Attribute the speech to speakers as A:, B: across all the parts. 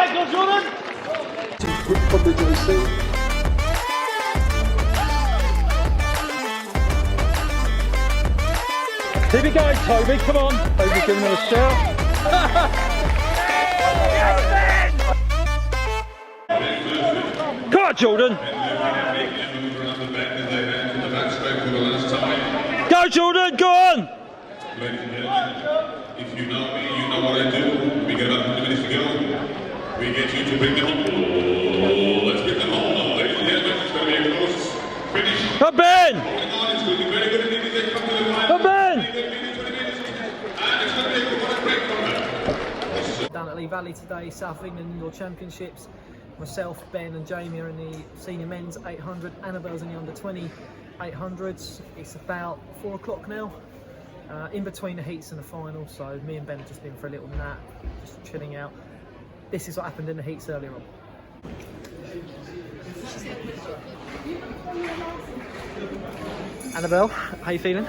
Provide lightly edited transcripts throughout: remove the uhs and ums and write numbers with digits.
A: right, go Jordan!
B: Probably going to see.
A: Here we go, Toby, come on. Toby giving him a shout. Come on, Jordan. Go, Jordan, go on.
C: If you know me, you know what I do. We get about 20 minutes to go. We get you to bring them home. Let's bring them home now. Ladies and gentlemen, it's going to be a close finish.
A: Come, Ben.
C: Holding on, it's going to be very good indeed as they come to the final.
A: Come, Ben.
D: Down at Lee Valley today, South of England Indoor Championships. Myself, Ben and Jamie are in the senior men's 800. Annabelle's in the under 20 800s. It's about 4 o'clock now, in between the heats and the final. So me and Ben have just been for a little nap, just chilling out. This is what happened in the heats earlier on. Annabelle, how you feeling?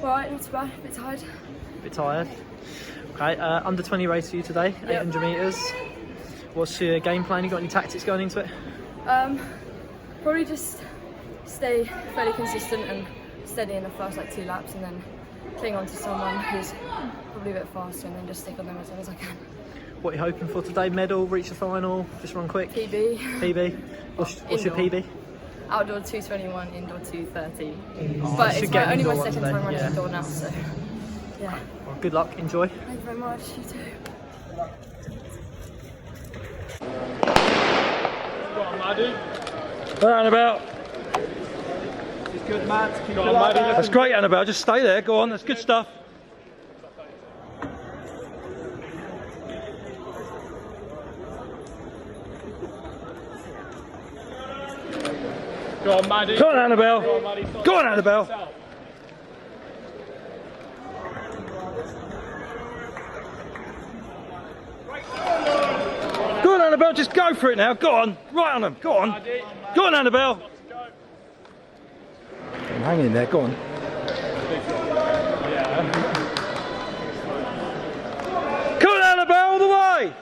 E: Right, not too bad, a bit tired.
D: A bit tired. Okay, under 20 race for you today, 800 metres. What's your game plan? You got any tactics going into it?
E: Probably just stay fairly consistent and steady in the first 2 laps, and then cling on to someone who's probably a bit faster, and then just stick on them as long as I can.
D: What are you hoping for today? Medal, reach the final, just run quick?
E: PB.
D: PB. What's your PB?
E: Outdoor 221, indoor 230.
D: Oh,
E: But it's only my
D: indoor
E: second
D: today.
E: time running indoor now, so yeah.
D: Well, good luck, enjoy.
E: Thank you very much, you too.
A: Well, Annabelle.
B: It's good, Matt. Keep
A: Go on, Maddie. That's great, Annabelle. Just stay there. Go on. That's good stuff.
B: Go on, Maddie.
A: Go on, Annabelle.
B: Go on, Maddie.
A: Go on, Annabelle. Go on, Annabelle. Just go for it now. Go on. Right on them. Go on. Go on, Annabelle. I'm hanging in there. Go on. Come on, Annabelle, all the way.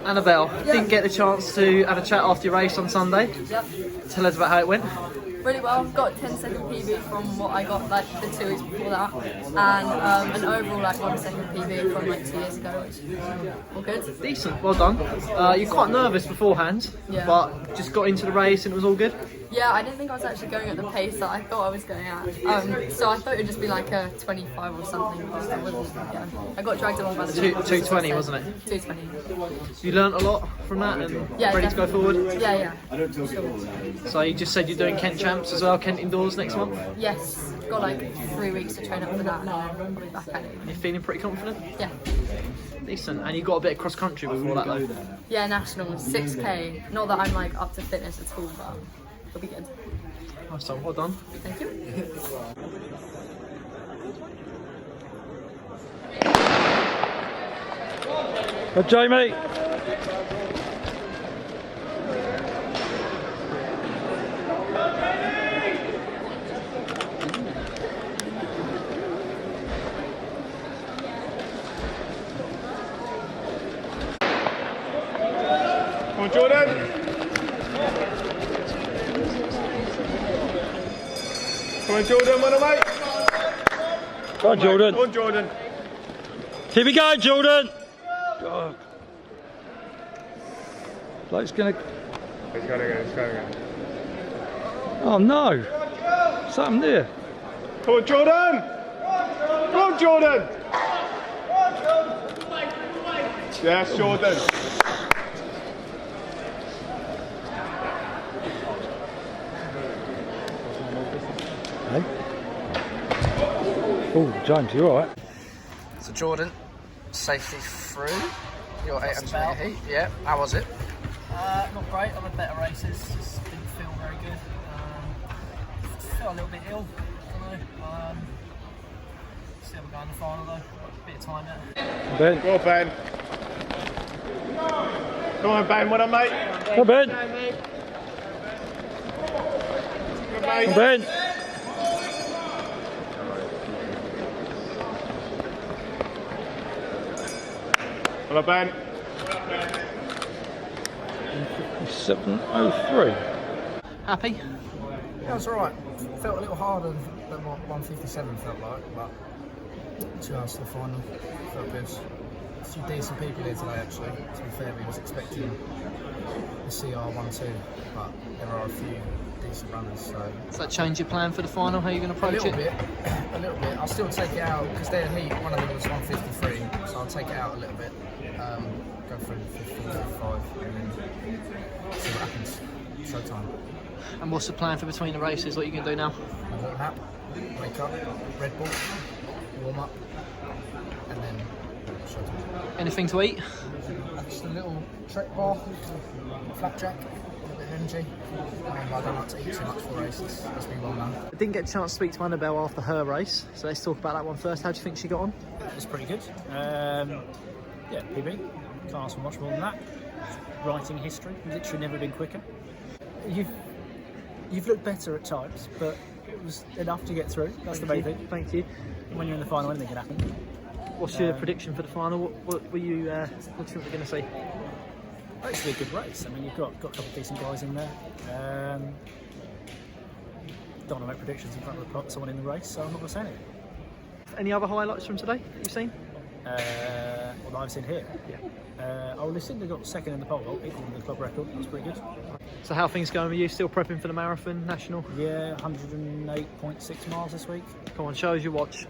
D: Annabelle, didn't get the chance to have a chat after your race on Sunday.
E: Yep.
D: Tell us about how it went.
E: Really well. Got 10-second PB from what I got the 2 weeks before that, and an overall 1 second PB from 2 years ago, which is all good.
D: Decent, well done. You're quite nervous beforehand,
E: Yeah.
D: but just got into the race and it was all good.
E: Yeah, I didn't think I was actually going at the pace that I thought I was going at. So I thought it would just be a 25 or something, but I wasn't. Yeah. I got dragged along by the
D: 220, wasn't it?
E: 220.
D: You learnt a lot from that and
E: Yeah,
D: ready to go forward.
E: Yeah.
D: So you just said you're doing Kent Champs as well, Kent Indoors next month.
E: Yes. Got 3 weeks to train up for that, and then I'll be back at it.
D: You're feeling pretty confident?
E: Yeah.
D: Decent. And you got a bit of cross country before that though.
E: Yeah, nationals, 6K. Not that I'm up to fitness at all, but it'll be good.
D: Nice one, well done.
E: Thank you.
A: Jamie.
B: Come on, Jordan. Come on, Jordan, well, mate.
A: Go on, Jordan.
B: Go on, Jordan.
A: Here we go, Jordan. God. Bloke's gonna.
B: He's got to go, he's got to go.
A: Oh no! Something there.
B: Come on, Jordan. Come on, Jordan. Yes, Jordan.
A: Hey. Oh, James, you all right?
D: So Jordan, safety through your 800 metre heat. Yeah, how was it? Not great. I've had better races. Just didn't feel very good. Felt a little bit ill. I don't know. Still going to the final though. Bit of time yet.
A: Ben.
B: Go on, Ben. Come on, Ben. Well done, mate.
A: Come on, Ben.
B: Good,
A: Come on,
B: mate.
A: Ben.
B: Hello, Ben.
A: 7:03.
F: Happy?
G: Yeah, it was alright. Felt a little harder than what 157 felt like, but 2 hours to the final. Felt good. A few decent people here today, actually. To be fair, we was expecting the CR12, but there are a few decent runners. So
F: Does that change your plan for the final? How are you going to
G: a
F: approach
G: little
F: it?
G: bit, a little bit. I'll still take it out because their heat. One of them was 153, so I'll take it out a little bit. Go for 50, 55, and then see what happens. Showtime.
F: And what's the plan for between the races? What are you going to do now?
G: A little nap, wake up, Red Bull, warm up, and then showtime.
F: Anything to eat?
G: Just a little Trek bar, flapjack, a little bit of energy. I don't like to eat too much for races, that's me well known.
F: I didn't get a chance to speak to Annabelle after her race, so let's talk about that one first. How do you think she got on?
H: It's pretty good. Yeah, PB. Can't ask for much more than that. Writing history. Literally never been quicker. You've looked better at times, but it was enough to get through. That's the main thing.
F: Thank you.
H: When you're in the final, anything can happen.
F: What's your prediction for the final? What were you? What do you think we're going to see?
H: Actually, a good race. I mean, you've got a couple of decent guys in there. Don't want to make predictions in front of someone in the race, so I'm not going to say anything.
F: Any other highlights from today that you've seen?
H: What I've seen here. Yeah. Lucinda got second in the pole vault, equal to the club record. That's pretty good.
F: So how are things going with you? Still prepping for the marathon national?
H: Yeah, 108.6 miles this week.
F: Come on, show us your watch.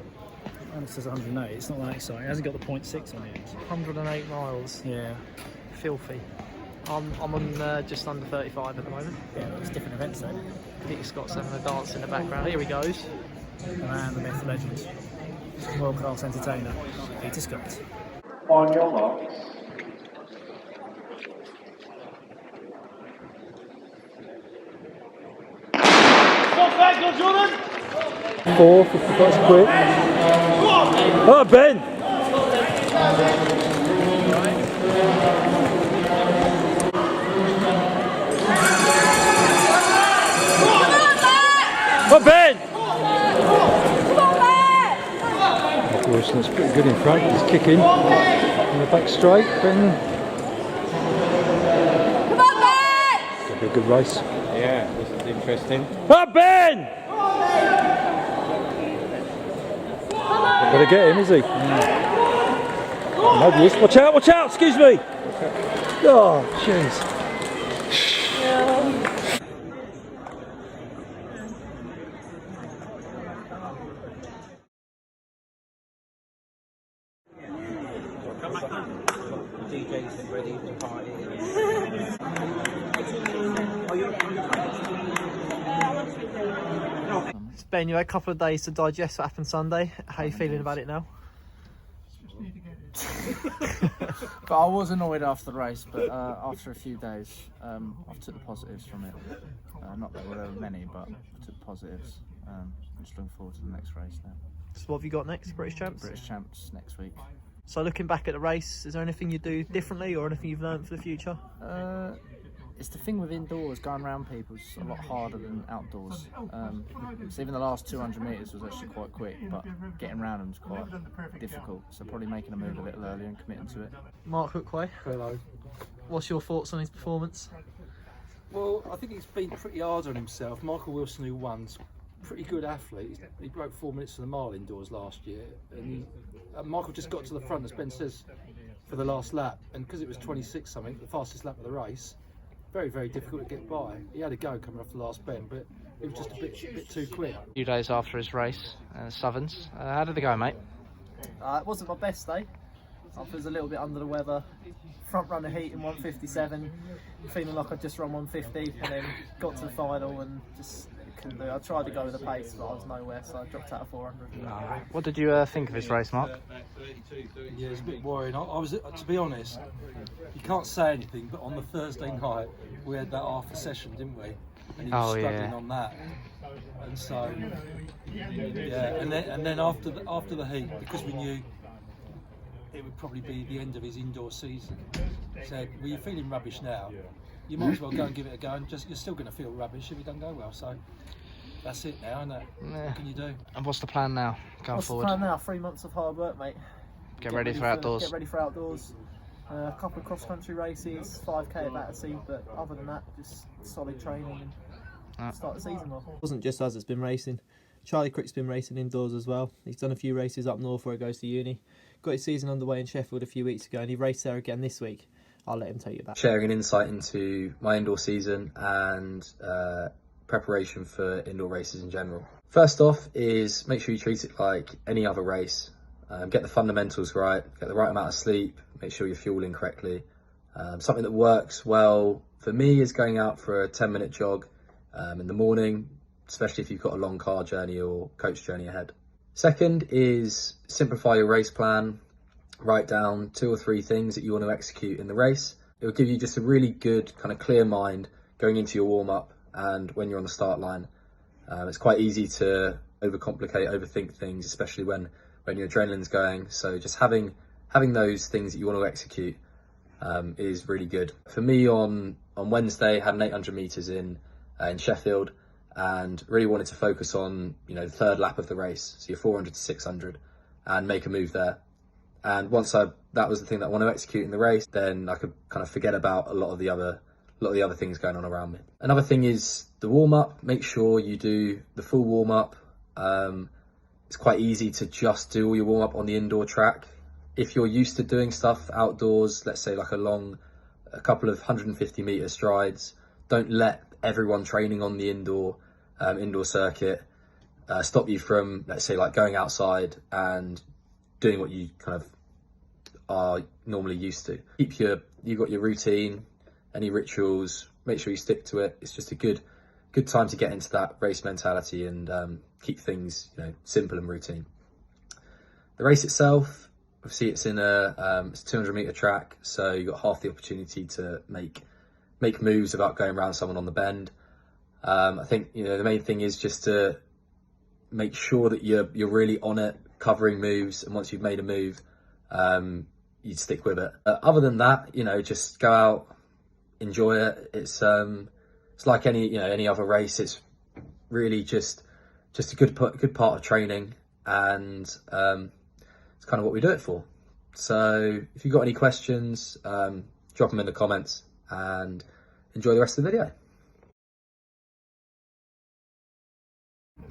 H: And it says 108. It's not that exciting. It hasn't got the 0.6 on it.
F: 108 miles.
H: Yeah.
F: Filthy. I'm on just under 35 at the moment.
H: Yeah, it's different events though.
F: Peter Scott's having a dance in the background. Here he goes.
H: The man, the myth, the legend. World-class entertainer, Peter Scott.
B: On your marks.
A: Four, 55 quick. Oh, Ben! Oh, Ben! Wilson's pretty good in front. He's kicking in the back straight. Ben.
I: Come on, Ben!
A: It'll be a good race.
B: Yeah, this is interesting.
A: Oh, Ben! Better get him, is he? Maybe he is. Watch out, excuse me! Oh, jeez.
J: DJ's ready to party.
F: Ben, you had a couple of days to digest what happened Sunday. How are you feeling about it now?
G: But I was annoyed after the race, but after a few days, I've took the positives from it. Not that there were many, but I took the positives. I'm just looking forward to the next race now.
F: So what have you got next? British Champs?
G: British Champs next week.
F: So looking back at the race, is there anything you do differently or anything you've learned for the future?
G: It's the thing with indoors, going around people is a lot harder than outdoors. So even the last 200 metres was actually quite quick, but getting around them is quite difficult. So probably making a move a little earlier and committing to it.
F: Mark Hookway,
K: Hello.
F: what's your thoughts on his performance?
K: Well, I think he's been pretty hard on himself. Michael Wilson, who won's pretty good athlete. He broke 4 minutes to the mile indoors last year, and Michael just got to the front, as Ben says, for the last lap, and because it was 26 something, the fastest lap of the race, very, very difficult to get by. He had a go coming off the last bend, but it was just a bit too quick.
F: A few days after his race, Southerns. How did it go, mate?
D: It wasn't my best day. I was a little bit under the weather. Front runner heat in 157, feeling like I'd just run 150, and then got to the final and just couldn't do it. I tried to go with the pace, but I was nowhere, so I dropped out of 400.
F: What did you think of his race, Mark?
K: Yeah, it was a bit worrying. I was, to be honest, you can't say anything, but on the Thursday night we had that after session, didn't we? And he was struggling on that, and so yeah, and then after the heat, because we knew it would probably be the end of his indoor season, said, well, you're feeling rubbish now, you might as well go and give it a go, and you're still going to feel rubbish if you don't go well, so that's it now, isn't it? Yeah. What can you do?
F: And what's the plan now, going forward?
D: What's the plan now? 3 months of hard work, mate.
F: Get ready for outdoors.
D: Get ready for outdoors. A couple of cross-country races, 5k at Battersea, but other than that, just solid training and start the season well.
L: It wasn't just us that's been racing. Charlie Crick's been racing indoors as well. He's done a few races up north where he goes to uni. Got his season underway in Sheffield a few weeks ago, and he raced there again this week. I'll let him tell you about it.
M: Sharing an insight into my indoor season and preparation for indoor races in general. First off is make sure you treat it like any other race. Get the fundamentals right, get the right amount of sleep, make sure you're fueling correctly. Something that works well for me is going out for a 10-minute jog in the morning, especially if you've got a long car journey or coach journey ahead. Second is simplify your race plan. Write down 2 or 3 things that you want to execute in the race. It will give you just a really good kind of clear mind going into your warm-up and when you're on the start line. It's quite easy to overcomplicate, overthink things, especially when your adrenaline's going. So just having those things that you want to execute is really good. For me on Wednesday, I had an 800 metres in Sheffield and really wanted to focus on, the third lap of the race, so your 400 to 600, and make a move there. And once that was the thing that I want to execute in the race, then I could kind of forget about a lot of the other things going on around me. Another thing is the warm-up. Make sure you do the full warm-up. It's quite easy to just do all your warm-up on the indoor track. If you're used to doing stuff outdoors, let's say like a couple of 150 metre strides, don't let everyone training on the indoor circuit stop you from, let's say, like going outside and doing what you kind of are normally used to. You've got your routine, any rituals, make sure you stick to it. It's just a good time to get into that race mentality and keep things simple and routine. The race itself, obviously it's in it's a 200 metre track, so you've got half the opportunity to make moves without going around someone on the bend. I think the main thing is just to make sure that you're really on it, covering moves, and once you've made a move, you stick with it. Other than that, just go out, enjoy it. It's like any other race. It's really just a good part of training, and it's kind of what we do it for. So if you've got any questions, drop them in the comments and enjoy the rest of the video.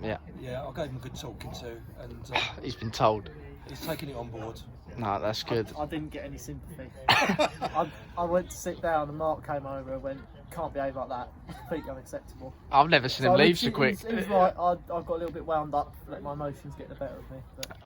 K: Yeah, I gave him a good talking to, and
F: He's been told.
K: he's taking it on board.
F: No, that's good.
D: I didn't get any sympathy. I went to sit down and Mark came over and went, can't behave like that, completely unacceptable.
F: I've never seen him leave so
D: It
F: quick.
D: was right, I got a little bit wound up, let my emotions get the better of me. But